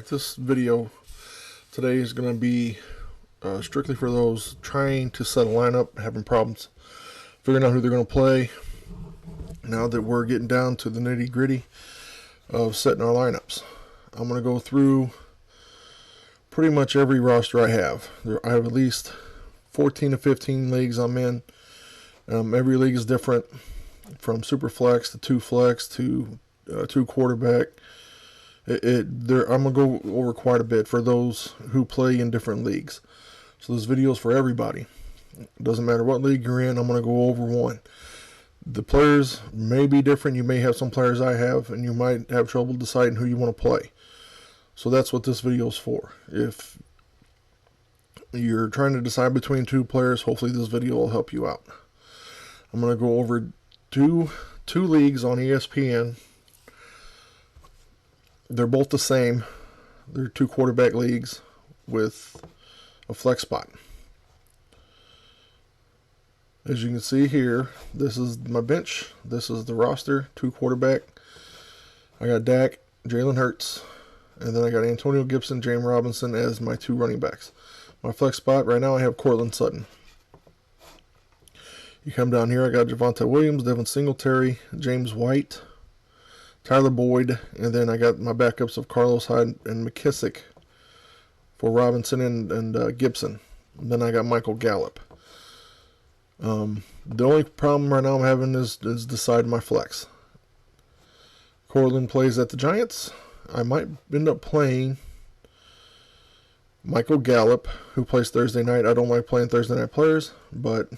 Alright, this video today is going to be strictly for those trying to set a lineup, having problems figuring out who they're going to play. Now that we're getting down to the nitty gritty of setting our lineups, I'm going to go through pretty much every roster I have. I have at least 14 to 15 leagues I'm in. Every league is different, from super flex to 2 flex to 2 quarterback. I'm going to go over quite a bit for those who play in different leagues. So this video is for everybody. It doesn't matter what league you're in, I'm going to go over one. The players may be different. You may have some players I have, and you might have trouble deciding who you want to play. So that's what this video is for. If you're trying to decide between 2 players, hopefully this video will help you out. I'm going to go over two leagues on ESPN. They're both the same. They're 2 quarterback leagues with a flex spot. As you can see here, this is my bench. This is the roster, 2 quarterback. I got Dak, Jalen Hurts, and then I got Antonio Gibson, James Robinson as my 2 running backs. My flex spot right now, I have Courtland Sutton. You come down here, I got Javonte Williams, Devin Singletary, James White, Tyler Boyd, and then I got my backups of Carlos Hyde and McKissick for Robinson and Gibson. And then I got Michael Gallup. The only problem right now I'm having is deciding my flex. Courtland plays at the Giants. I might end up playing Michael Gallup, who plays Thursday night. I don't like playing Thursday night players, but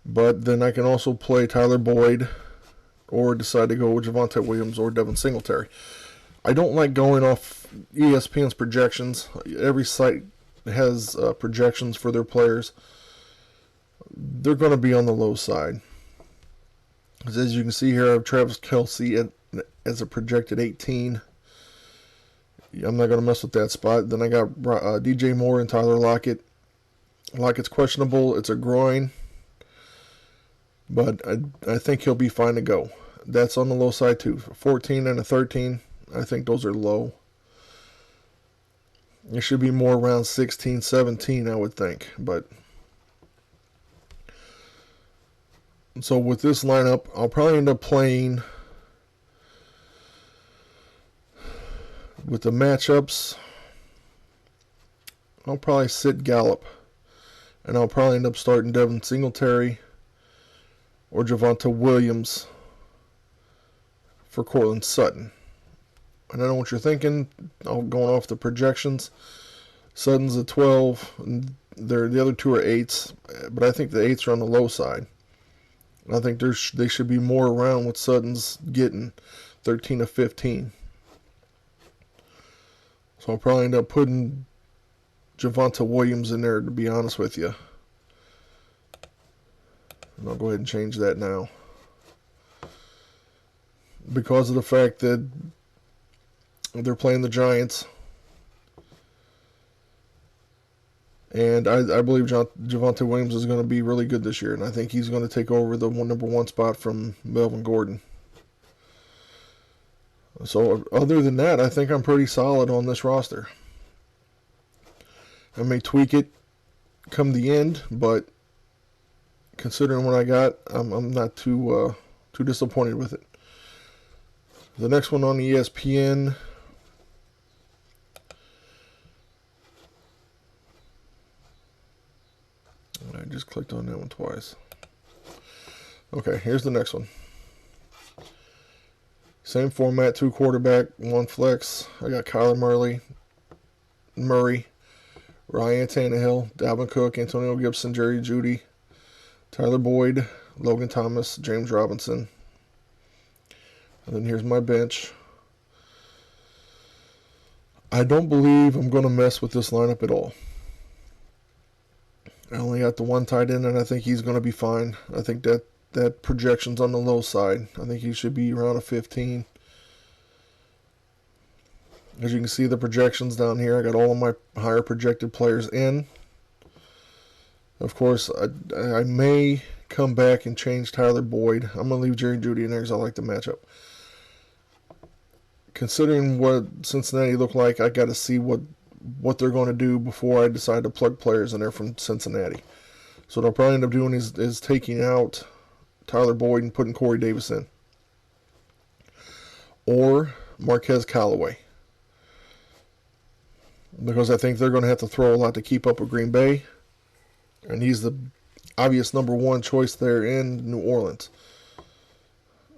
then I can also play Tyler Boyd, or decide to go with Javonte Williams or Devin Singletary. I don't like going off ESPN's projections. Every site has projections for their players. They're going to be on the low side. As you can see here, I have Travis Kelce as a projected 18. I'm not going to mess with that spot. Then I got DJ Moore and Tyler Lockett. Lockett's questionable. It's a groin, but I think he'll be fine to go. That's on the low side too. 14 and a 13, I think those are low. It should be more around 16, 17, I would think. But so with this lineup, I'll probably end up playing with the matchups. I'll probably sit Gallup, and I'll probably end up starting Devin Singletary or Javonte Williams for Courtland Sutton. And I know what you're thinking. I'm going off the projections. Sutton's a 12, and the other 2 are 8s, but I think the 8s are on the low side. I think they should be more around what Sutton's getting, 13 to 15. So I'll probably end up putting Javonte Williams in there, to be honest with you. And I'll go ahead and change that now, because of the fact that they're playing the Giants. And I believe Javonte Williams is going to be really good this year, and I think he's going to take over the number 1 spot from Melvin Gordon. So other than that, I think I'm pretty solid on this roster. I may tweak it come the end, but considering what I got, I'm not too disappointed with it. The next one on ESPN, I just clicked on that one twice. Okay, here's the next one. Same format, 2 quarterback, 1 flex. I got Kyler Murray, Ryan Tannehill, Dalvin Cook, Antonio Gibson, Jerry Jeudy, Tyler Boyd, Logan Thomas, James Robinson. And then here's my bench. I don't believe I'm going to mess with this lineup at all. I only got the 1 tight end, and I think he's going to be fine. I think that projection's on the low side. I think he should be around a 15. As you can see, the projections down here, I got all of my higher projected players in. Of course, I may come back and change Tyler Boyd. I'm going to leave Jerry Jeudy in there because I like the matchup. considering what Cincinnati look like, I got to see what they're going to do before I decide to plug players in there from Cincinnati. So what I'll probably end up doing is taking out Tyler Boyd and putting Corey Davis in. Or Marquez Callaway. Because I think they're going to have to throw a lot to keep up with Green Bay. And he's the obvious number one choice there in New Orleans.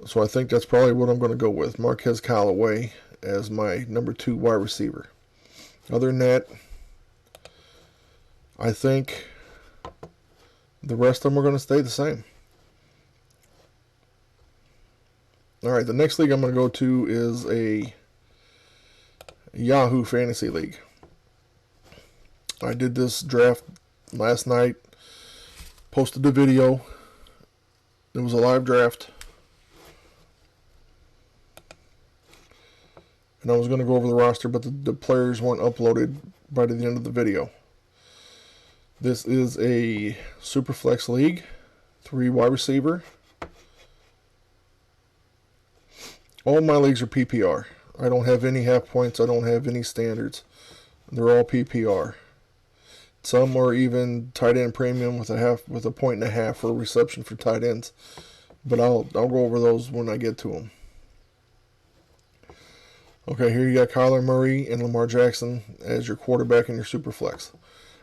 So I think that's probably what I'm going to go with. Marquez Callaway as my number 2 wide receiver. Other than that, I think the rest of them are going to stay the same. Alright, the next league I'm going to go to is a Yahoo Fantasy League. I did this draft last night. Posted the video. It was a live draft. And I was going to go over the roster, but the players weren't uploaded by the end of the video. This is a Superflex League. 3 wide receiver. All my leagues are PPR. I don't have any half points. I don't have any standards. They're all PPR. Some are even tight end premium with a point and a half for reception for tight ends. But I'll go over those when I get to them. Okay, here you got Kyler Murray and Lamar Jackson as your quarterback in your Superflex.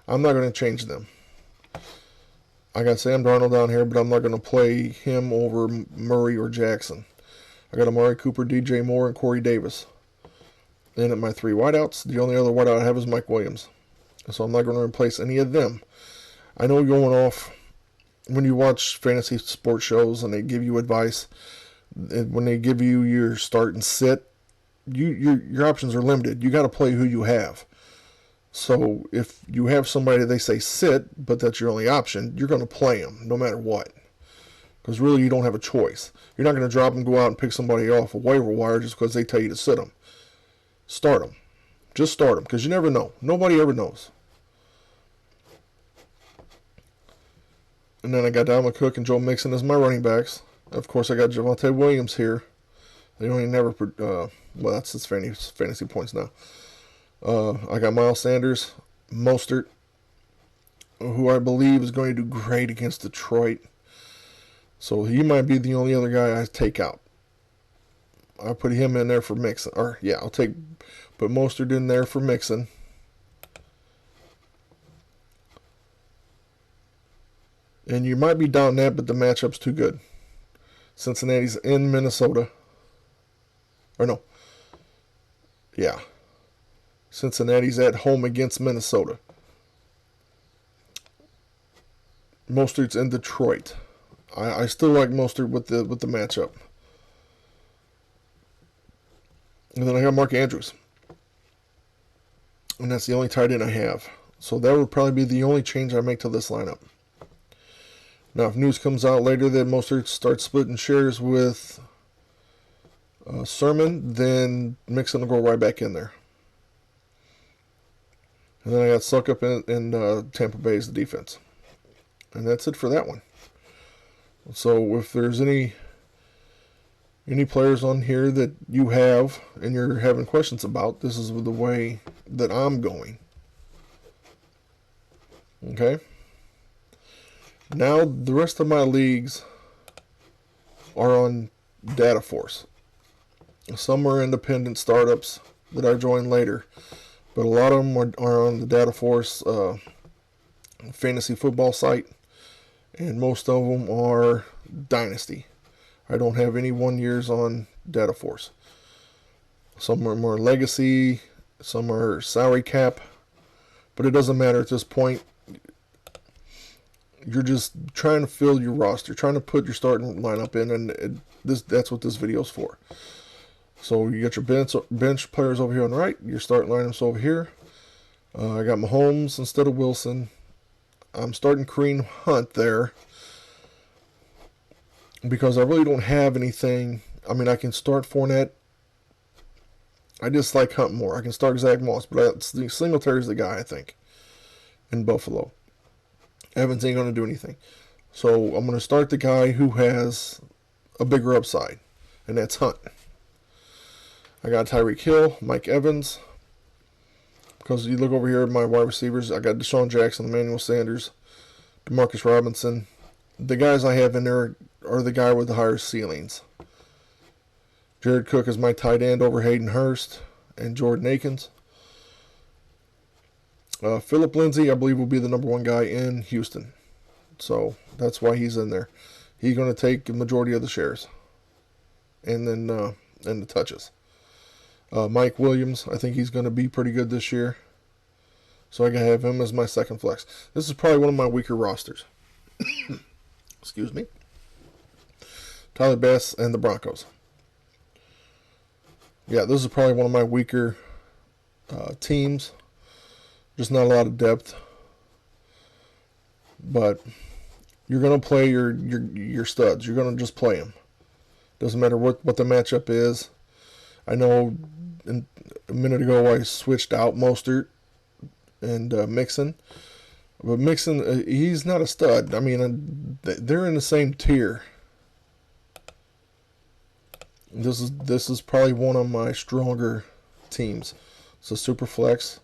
I'm not going to change them. I got Sam Darnold down here, but I'm not going to play him over Murray or Jackson. I got Amari Cooper, DJ Moore, and Corey Davis. Then at my 3 wideouts, the only other wideout I have is Mike Williams. So I'm not going to replace any of them. I know going off, when you watch fantasy sports shows and they give you advice, when they give you your start and sit, your options are limited. You got to play who you have. So if you have somebody they say sit, but that's your only option, you're going to play them no matter what. Because really you don't have a choice. You're not going to drop them, go out and pick somebody off a waiver wire just because they tell you to sit them. Start them. Just start them, because you never know. Nobody ever knows. And then I got Dalvin Cook and Joe Mixon as my running backs. Of course, I got Javonte Williams here. They only never, well, that's his fantasy points now. I got Miles Sanders, Mostert, who I believe is going to do great against Detroit. So he might be the only other guy I take out. I put him in there for Mixon. Or, yeah, put Mostert in there for Mixon. And you might be down that, but the matchup's too good. Cincinnati's in Minnesota. Or no. Yeah. Cincinnati's at home against Minnesota. Mostert's in Detroit. I still like Mostert with the matchup. And then I got Mark Andrews. And that's the only tight end I have. So that would probably be the only change I make to this lineup. Now, if news comes out later that Mostert starts splitting shares with Sermon, then Mixon will go right back in there. And then I got Suckup in Tampa Bay as the defense. And that's it for that one. So if there's any players on here that you have and you're having questions about, this is the way that I'm going. Okay? Now, the rest of my leagues are on Dataforce. Some are independent startups that I joined later, but a lot of them are on the Dataforce fantasy football site, and most of them are Dynasty. I don't have any 1 years on Dataforce. Some are more Legacy, some are Salary Cap, but it doesn't matter at this point. You're just trying to fill your roster, trying to put your starting lineup in, and that's what this video's for. So you got your bench players over here on the right, your starting lineups over here. I got Mahomes instead of Wilson. I'm starting Kareem Hunt there because I really don't have anything. I mean, I can start Fournette. I just like Hunt more. I can start Zach Moss, but Singletary's the guy, I think, in Buffalo. Evans ain't going to do anything. So I'm going to start the guy who has a bigger upside, and that's Hunt. I got Tyreek Hill, Mike Evans. Because you look over here at my wide receivers, I got Deshaun Jackson, Emmanuel Sanders, Demarcus Robinson. The guys I have in there are the guy with the higher ceilings. Jared Cook is my tight end over Hayden Hurst and Jordan Akins. Philip Lindsay, I believe, will be the number one guy in Houston. So that's why he's in there. He's going to take the majority of the shares. And then and the touches. Mike Williams, I think he's going to be pretty good this year. So I can have him as my second flex. This is probably one of my weaker rosters. Excuse me. Tyler Bass and the Broncos. Yeah, this is probably one of my weaker teams. Just not a lot of depth. But you're going to play your studs. You're going to just play them. Doesn't matter what the matchup is. I know a minute ago I switched out Mostert and Mixon. But Mixon, he's not a stud. I mean, they're in the same tier. This is probably one of my stronger teams. So super flex.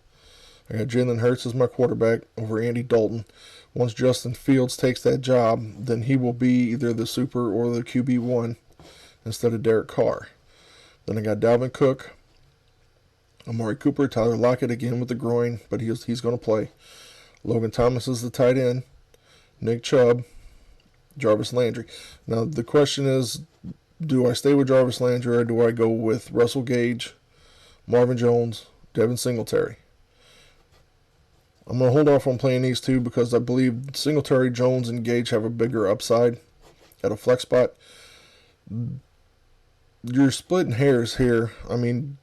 I got Jalen Hurts as my quarterback over Andy Dalton. Once Justin Fields takes that job, then he will be either the super or the QB1 instead of Derek Carr. Then I got Dalvin Cook, Amari Cooper, Tyler Lockett again with the groin, but he's going to play. Logan Thomas is the tight end. Nick Chubb, Jarvis Landry. Now the question is, do I stay with Jarvis Landry or do I go with Russell Gage, Marvin Jones, Devin Singletary? I'm going to hold off on playing these two because I believe Singletary, Jones, and Gage have a bigger upside at a flex spot. You're splitting hairs here. I mean,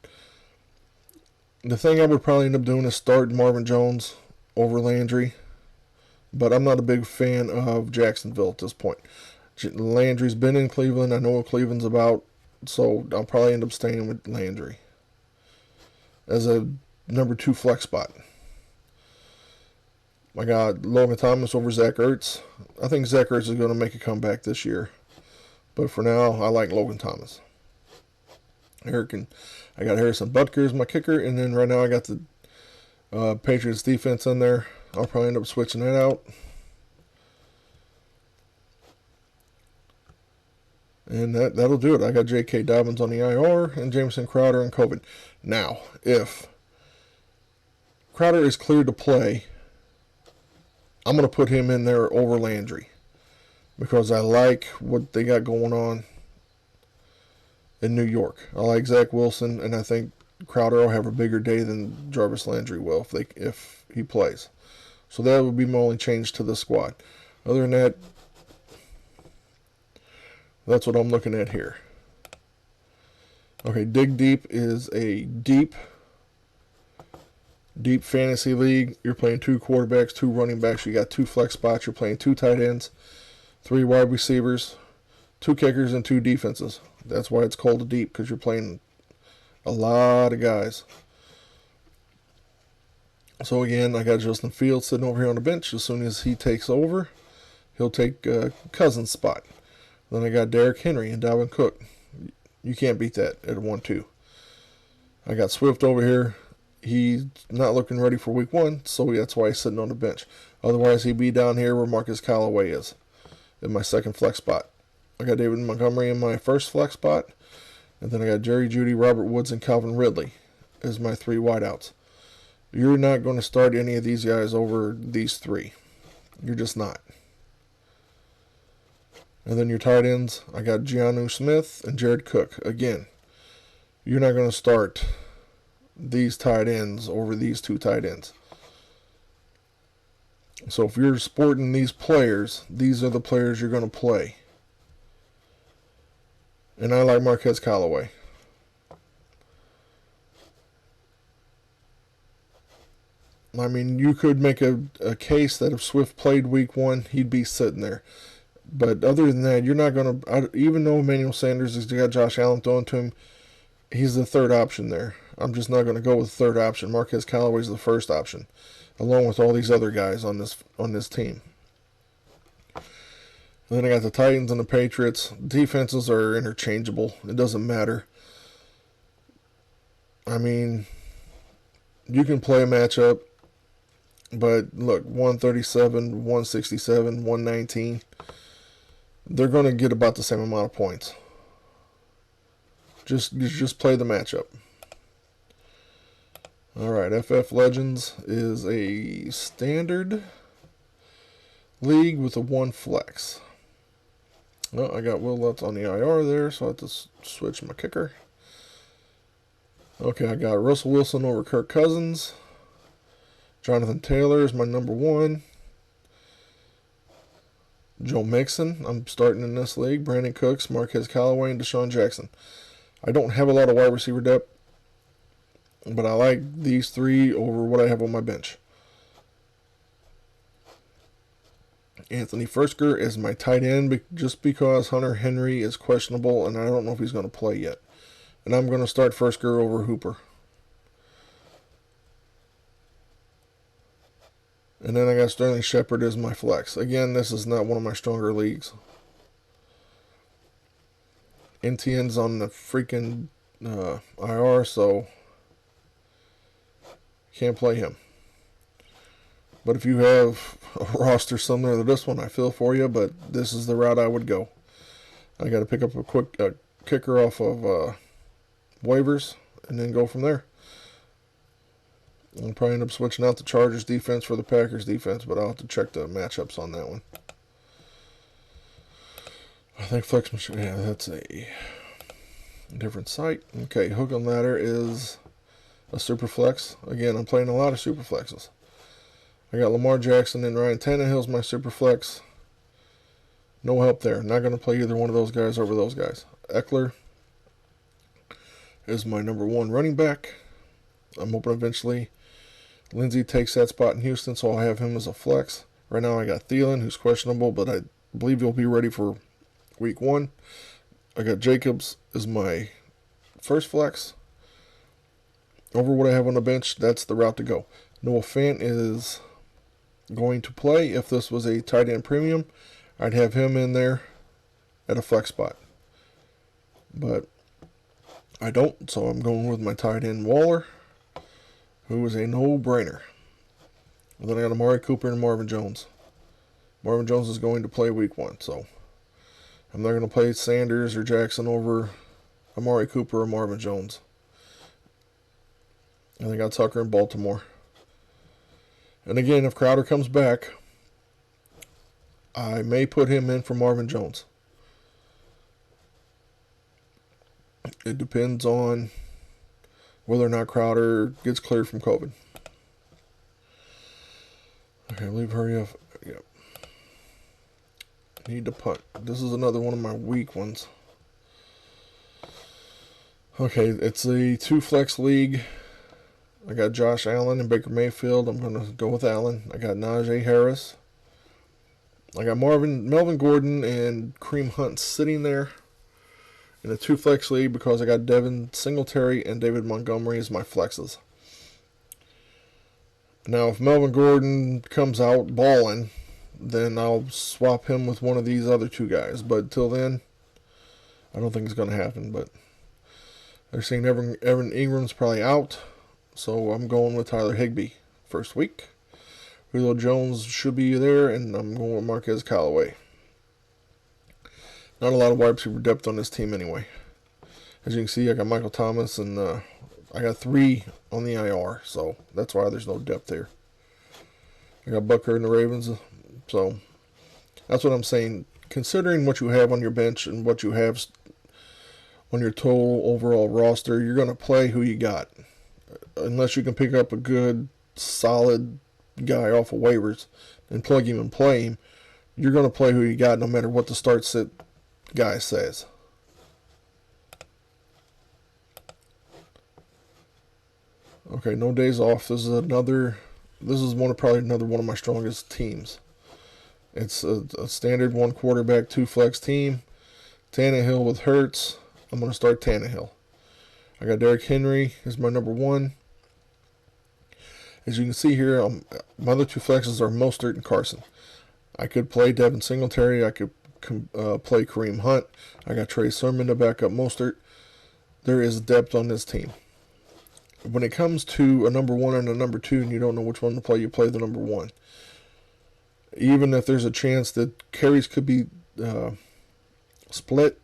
the thing I would probably end up doing is start Marvin Jones over Landry. But I'm not a big fan of Jacksonville at this point. Landry's been in Cleveland. I know what Cleveland's about. So I'll probably end up staying with Landry as a number 2 flex spot. I got Logan Thomas over Zach Ertz. I think Zach Ertz is going to make a comeback this year. But for now, I like Logan Thomas. I got Harrison Butker as my kicker. And then right now I got the Patriots defense in there. I'll probably end up switching that out. And that'll do it. I got J.K. Dobbins on the IR and Jameson Crowder and COVID. Now, if Crowder is cleared to play, I'm going to put him in there over Landry because I like what they got going on in New York. I like Zach Wilson, and I think Crowder will have a bigger day than Jarvis Landry will if he plays. So that would be my only change to the squad. Other than that, that's what I'm looking at here. Okay, Dig Deep is a deep fantasy league. You're playing 2 quarterbacks, 2 running backs. You got 2 flex spots. You're playing 2 tight ends, 3 wide receivers, 2 kickers, and 2 defenses. That's why it's called a deep, because you're playing a lot of guys. So again, I got Justin Fields sitting over here on the bench. As soon as he takes over, he'll take Cousins' spot. Then I got Derrick Henry and Dalvin Cook. You can't beat that at 1-2. I got Swift over here. He's not looking ready for week 1, so that's why he's sitting on the bench. Otherwise, he'd be down here where Marcus Callaway is in my second flex spot. I got David Montgomery in my first flex spot. And then I got Jerry Jeudy, Robert Woods, and Calvin Ridley as my 3 wideouts. You're not going to start any of these guys over these 3. You're just not. And then your tight ends, I got Jonnu Smith and Jared Cook. Again, you're not going to start these tight ends over these 2 tight ends. So if you're sporting these players, these are the players you're going to play. And I like Marquez Callaway. I mean, you could make a case that if Swift played week 1, he'd be sitting there. But other than that, you're not going to, even though Emmanuel Sanders has got Josh Allen thrown to him, he's the 3rd option there. I'm just not going to go with the 3rd option. Marquez Callaway's the 1st option, along with all these other guys on this team. And then I got the Titans and the Patriots. Defenses are interchangeable. It doesn't matter. I mean, you can play a matchup, but look, 137, 167, 119, they're going to get about the same amount of points. Just play the matchup. Alright, FF Legends is a standard league with a 1 flex. Well, I got Will Lutz on the IR there, so I have to switch my kicker. Okay, I got Russell Wilson over Kirk Cousins. Jonathan Taylor is my number 1. Joe Mixon, I'm starting in this league. Brandon Cooks, Marquez Callaway, and Deshaun Jackson. I don't have a lot of wide receiver depth, but I like these 3 over what I have on my bench. Anthony Firkser is my tight end just because Hunter Henry is questionable and I don't know if he's going to play yet. And I'm going to start Firkser over Hooper. And then I got Sterling Shepard as my flex. Again, this is not one of my stronger leagues. NTN's on the freaking IR, so can't play him. But if you have a roster similar to this one, I feel for you, but this is the route I would go. I got to pick up a quick kicker off of waivers and then go from there. I'll probably end up switching out the Chargers defense for the Packers defense, but I'll have to check the matchups on that one. I think Flex Machine, yeah, that's a different site. Okay, Hook and Ladder is a super flex. Again, I'm playing a lot of super flexes. I got Lamar Jackson and Ryan Tannehill's my super flex. No help there. Not going to play either one of those guys over those guys. Eckler is my number 1 running back. I'm hoping eventually Lindsey takes that spot in Houston, so I'll have him as a flex. Right now I got Thielen, who's questionable, but I believe he'll be ready for week 1. I got Jacobs as my first flex. Over what I have on the bench, that's the route to go. Noah Fant is going to play. If this was a tight end premium, I'd have him in there at a flex spot. But I don't, so I'm going with my tight end Waller, who is a no-brainer. And then I got Amari Cooper and Marvin Jones. Marvin Jones is going to play week 1, so I'm not going to play Sanders or Jackson over Amari Cooper or Marvin Jones. And I got Tucker in Baltimore. And again, if Crowder comes back, I may put him in for Marvin Jones. It depends on whether or not Crowder gets cleared from COVID. Okay, leave hurry up. Yep. Need to punt. This is another one of my weak ones. Okay, it's a 2 flex league. I got Josh Allen and Baker Mayfield. I'm going to go with Allen. I got Najee Harris. I got Melvin Gordon and Kareem Hunt sitting there in a 2 flex league because I got Devin Singletary and David Montgomery as my flexes. Now, if Melvin Gordon comes out balling, then I'll swap him with one of these other 2 guys. But till then, I don't think it's going to happen. But they're saying Evan Ingram's probably out. So I'm going with Tyler Higbee first week. Julio Jones should be there, and I'm going with Marquez Callaway. Not a lot of wide receiver depth on this team anyway. As you can see, I got Michael Thomas, and I got 3 on the IR, so that's why there's no depth there. I got Butker and the Ravens, so that's what I'm saying. Considering what you have on your bench and what you have on your total overall roster, you're going to play who you got. Unless you can pick up a good, solid guy off of waivers and plug him and play him, you're going to play who you got no matter what the start-sit guy says. Okay, no days off. This is probably another one of my strongest teams. It's a standard 1 quarterback, 2 flex team. Tannehill with Hurts. I'm going to start Tannehill. I got Derrick Henry as my number 1. As you can see here, my other 2 flexes are Mostert and Carson. I could play Devin Singletary. I could play Kareem Hunt. I got Trey Sermon to back up Mostert. There is depth on this team. when it comes to a number 1 and a number 2 and you don't know which one to play, you play the number 1. Even if there's a chance that carries could be split,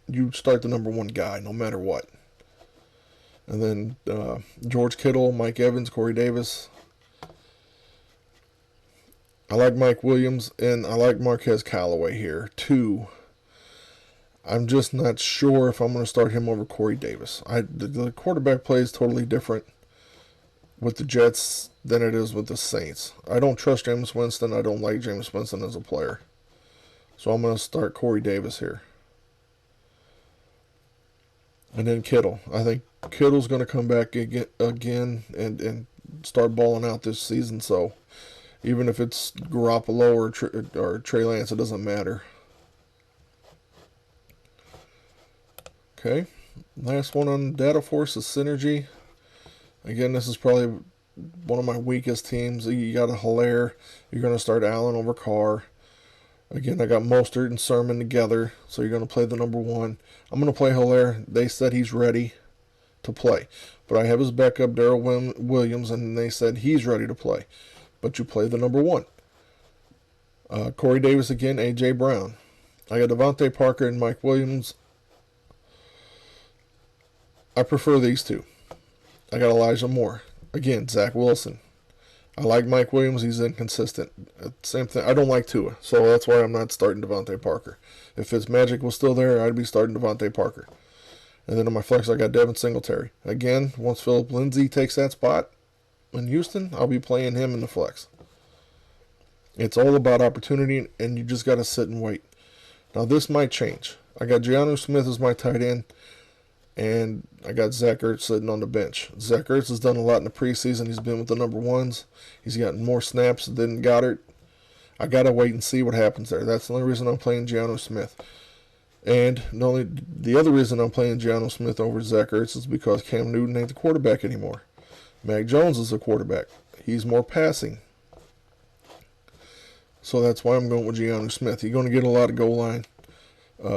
you start the number 1 guy no matter what. And then George Kittle, Mike Evans, Corey Davis. I like Mike Williams, and I like Marquez Callaway here, too. I'm just not sure if I'm going to start him over Corey Davis. The quarterback play is totally different with the Jets than it is with the Saints. I don't trust Jameis Winston. I don't like Jameis Winston as a player. So I'm going to start Corey Davis here. And then Kittle. I think Kittle's going to come back again and start balling out this season. So even if it's Garoppolo or Trey Lance, it doesn't matter. Okay, last one on Data Force is Synergy. Again, this is probably one of my weakest teams. You got a Hilaire. You're going to start Allen over Carr. Again, I got Mostert and Sermon together, so you're going to play the number 1. I'm going to play Hilaire. They said he's ready to play. But I have his backup, Darrell Williams, and they said he's ready to play. But you play the number 1. Corey Davis again, A.J. Brown. I got Devontae Parker and Mike Williams. I prefer these two. I got Elijah Moore. Again, Zach Wilson. I like Mike Williams. He's inconsistent. Same thing. I don't like Tua, so that's why I'm not starting Devontae Parker. If Fitzmagic was still there, I'd be starting Devontae Parker. And then on my flex, I got Devin Singletary. Again, once Philip Lindsay takes that spot in Houston, I'll be playing him in the flex. It's all about opportunity, and you just got to sit and wait. Now, this might change. I got Jonnu Smith as my tight end. And I got Zach Ertz sitting on the bench. Zach Ertz has done a lot in the preseason. He's been with the number 1s. He's gotten more snaps than Goddard. I got to wait and see what happens there. That's the only reason I'm playing Jonnu Smith. And the other reason I'm playing Jonnu Smith over Zach Ertz is because Cam Newton ain't the quarterback anymore. Mac Jones is the quarterback. He's more passing. So that's why I'm going with Jonnu Smith. He's going to get a lot of goal line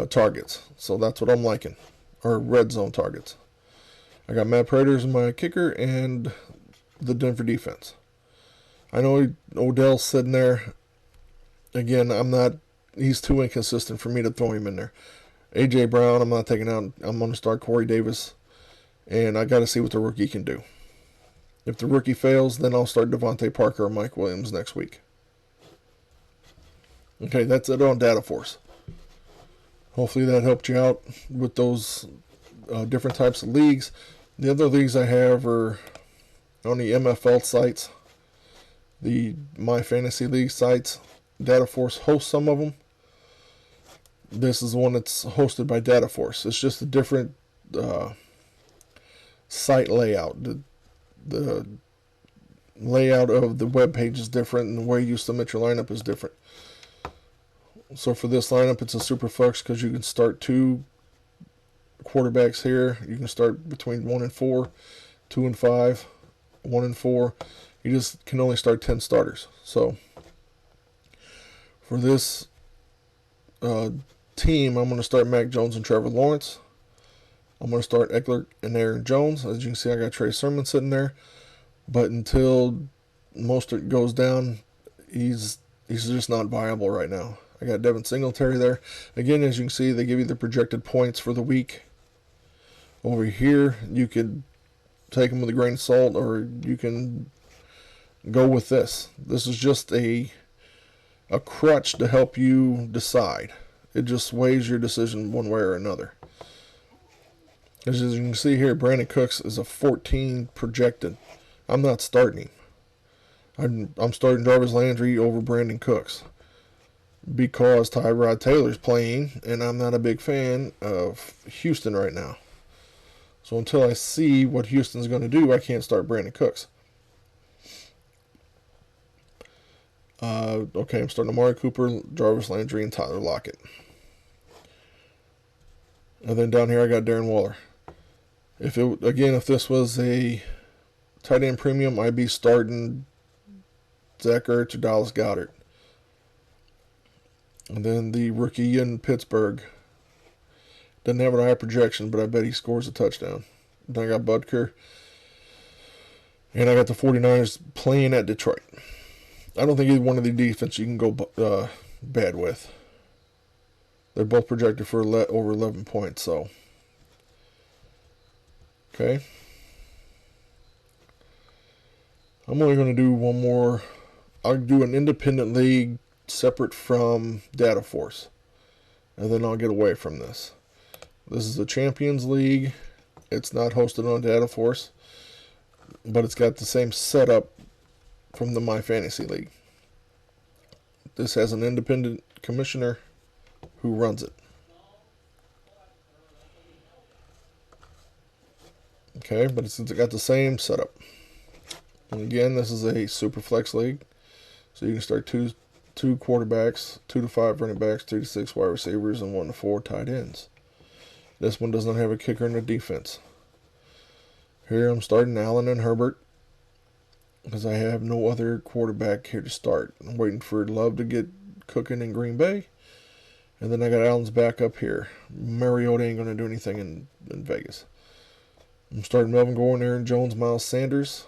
targets. So that's what I'm liking. Or red zone targets. I got Matt Prater as my kicker and the Denver defense. I know Odell's sitting there. Again, he's too inconsistent for me to throw him in there. A.J. Brown, I'm not taking out. I'm going to start Corey Davis. And I got to see what the rookie can do. If the rookie fails, then I'll start Devontae Parker or Mike Williams next week. Okay, that's it on Data Force. Hopefully that helped you out with those different types of leagues. The other leagues I have are on the MFL sites, the My Fantasy League sites. Data Force hosts some of them. This is the one that's hosted by Data Force. It's just a different site layout. The layout of the web page is different, and the way you submit your lineup is different. So for this lineup, it's a super flex because you can start 2 quarterbacks here. You can start between 1 and 4, 2 and 5, 1 and 4. You just can only start 10 starters. So for this team, I'm going to start Mac Jones and Trevor Lawrence. I'm going to start Eckler and Aaron Jones. As you can see, I got Trey Sermon sitting there. But until Mostert goes down, he's just not viable right now. I got Devin Singletary there. Again, as you can see, they give you the projected points for the week. Over here, you could take them with a grain of salt, or you can go with this. This is just a crutch to help you decide. It just weighs your decision one way or another. As you can see here, Brandon Cooks is a 14 projected. I'm not starting him. I'm starting Jarvis Landry over Brandon Cooks because Tyrod Taylor's playing, and I'm not a big fan of Houston right now. So until I see what Houston's going to do, I can't start Brandon Cooks. Okay, I'm starting Amari Cooper, Jarvis Landry, and Tyler Lockett. And then down here I got Darren Waller. If this was a tight end premium, I'd be starting Zach Ertz or Dallas Goedert. And then the rookie in Pittsburgh. Doesn't have a high projection, but I bet he scores a touchdown. Then I got Butker. And I got the 49ers playing at Detroit. I don't think either one of the defense you can go bad with. They're both projected for over 11 points, so. Okay. I'm only going to do one more. I'll do an independent league separate from Data Force. And then I'll get away from this. This is the Champions League. It's not hosted on Data Force, but it's got the same setup from the My Fantasy League. This has an independent commissioner who runs it. Okay, but it's got the same setup. And again, this is a super flex league, so you can start two quarterbacks, 2 to 5 running backs, 3 to 6 wide receivers, and 1 to 4 tight ends. This one does not have a kicker in the defense. Here I'm starting Allen and Herbert because I have no other quarterback here to start. I'm waiting for Love to get cooking in Green Bay, and then I got Allen's back up here. Mariota ain't going to do anything in Vegas. I'm starting Melvin Gordon, Aaron Jones, Miles Sanders,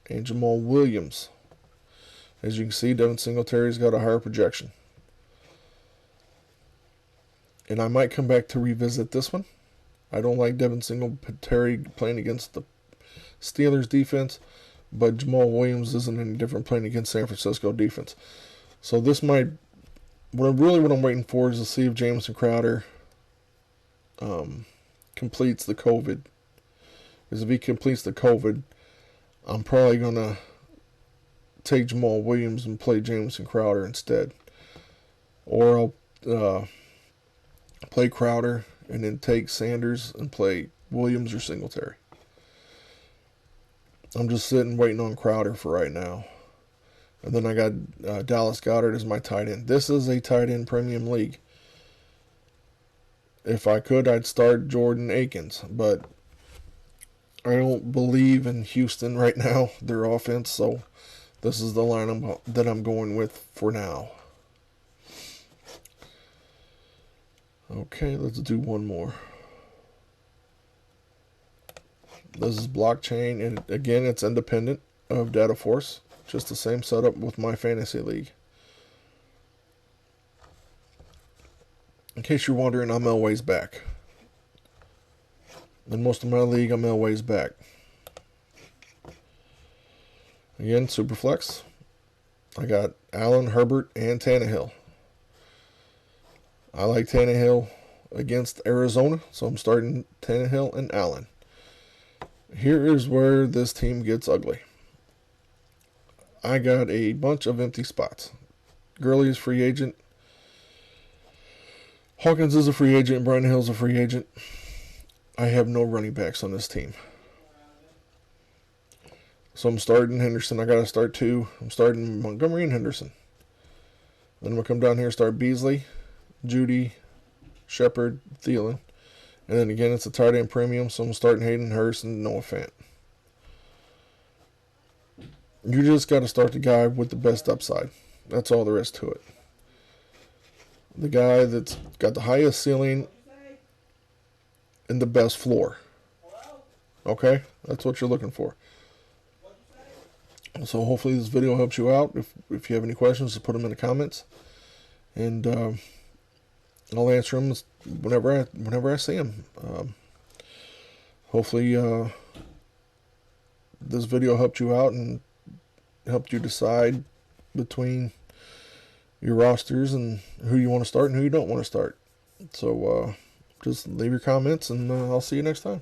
and Jamal Williams. As you can see, Devin Singletary's got a higher projection. And I might come back to revisit this one. I don't like Devin Singletary playing against the Steelers defense, but Jamal Williams isn't any different playing against San Francisco defense. So this might, what I'm waiting for is to see if Jamison Crowder completes the COVID. Because if he completes the COVID, I'm probably going to take Jamal Williams and play Jamison Crowder instead. Or I'll play Crowder and then take Sanders and play Williams or Singletary. I'm just sitting waiting on Crowder for right now. And then I got Dallas Goedert as my tight end. This is a tight end premium league. If I could, I'd start Jordan Akins, but I don't believe in Houston right now, their offense, so this is the line that I'm going with for now. Okay, let's do one more. This is blockchain, and again, it's independent of Data Force. Just the same setup with My Fantasy League. In case you're wondering, I'm Elway's back. In most of my league, I'm Elway's back. Again, Superflex. I got Allen, Herbert, and Tannehill. I like Tannehill against Arizona, so I'm starting Tannehill and Allen. Here is where this team gets ugly. I got a bunch of empty spots. Gurley is free agent. Hawkins is a free agent. Brian Hill's a free agent. I have no running backs on this team. So I'm starting Henderson. I got to start 2. I'm starting Montgomery and Henderson. Then I'm going to come down here and start Beasley, Judy, Shepard, Thielen. And then again, it's a tight end premium, so I'm starting Hayden Hurst and Noah Fant. You just got to start the guy with the best upside. That's all there is to it. The guy that's got the highest ceiling and the best floor. Okay? That's what you're looking for. So hopefully this video helps you out. If you have any questions, just put them in the comments. And I'll answer them whenever I see them. Hopefully this video helped you out and helped you decide between your rosters and who you want to start and who you don't want to start. So just leave your comments, and I'll see you next time.